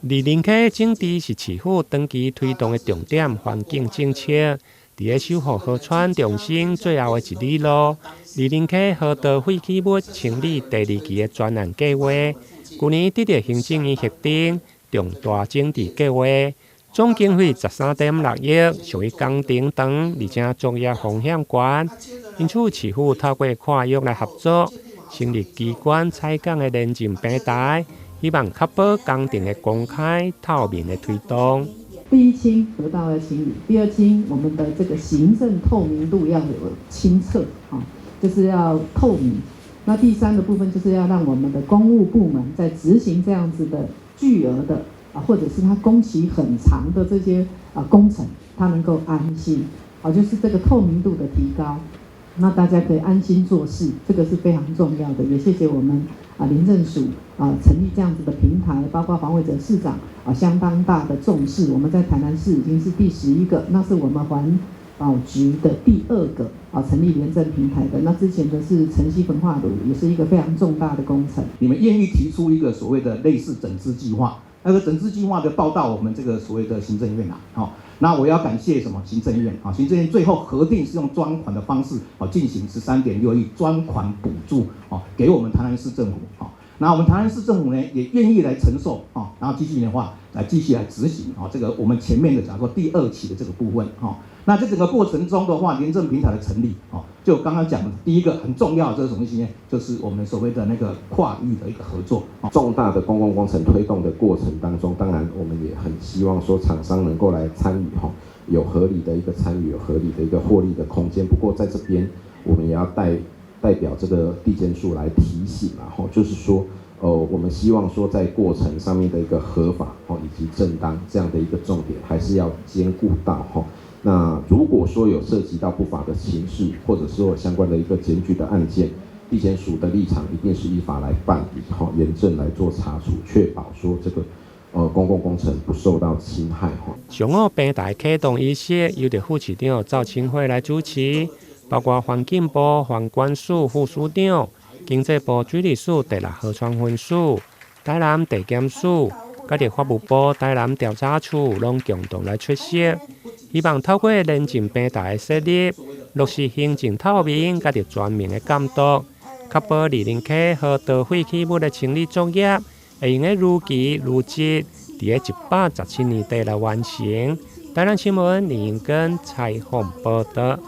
林溪的政治是市府長期推動的重點環境政策。在守護河川中心最後的一里路，林溪河道廢棄物清理第2期的專案計劃，去年得到行政院核定重大政治計劃，總經費13.6億，屬於工程長，而且作業風險高。因此，市府透過跨域來合作，成立機關採工的認證平台，希望確保工程的公開透明的推動。第一清河道要清理，第二清我們的這個行政透明度要有清澈啊，就是要透明。那第三個部分就是要讓我們的公務部門在執行這樣子的巨額的或者是它工期很長的這些工程，它能夠安心就是這個透明度的提高，那大家可以安心做事，這個是非常重要的。也謝謝我們林政署成立這樣子的平台，包括黃偉哲市長相當大的重視。我們在台南市已經是第11個，那是我們環保局的第2個成立廉政平台的。那之前的是城西焚化爐，也是一個非常重大的工程。你們願意提出一個所謂的類似整治計劃，那個整治計劃的報到我們這個所謂的行政院那我要感謝什麼？行政院行政院最後核定是用專款的方式進行13.6億專款補助給我們台南市政府那我們台南市政府呢也願意來承受然後繼續的話繼續來執行這個我們前面的講說第2期的這個部分那這整個過程中的話，廉政平台的成立就剛剛講的第一個很重要的這是什麼東西呢？就是我們所謂的那個跨域的一個合作。重大的公共工程推動的過程當中，當然我們也很希望說厂商能夠來參與有合理的一個參與，有合理的一個獲利的空間。不過在這邊我們也要代表這個地檢署來提醒就是說我們希望說在過程上面的一個合法以及正當這樣的一個重點還是要兼顧到那如果說有涉及到不法的情事，或者說相關的一個檢舉的案件，地檢署的立場一定是依法來辦理嚴正來做查處，確保說這個公共工程不受到侵害上午平台啟動儀式由副市長趙清輝來主持，包括環境部環管署副署長、經濟部水利署第6河川分署、台南地檢署、甲着法務部台南調查處攏共同來出席，希望透過認證平台的設立，落實行政透明甲着全面的監督，確保林溪河道廢棄物的清理作業會用得如期如質，在117年底來完成。台南新聞林英根採訪報道。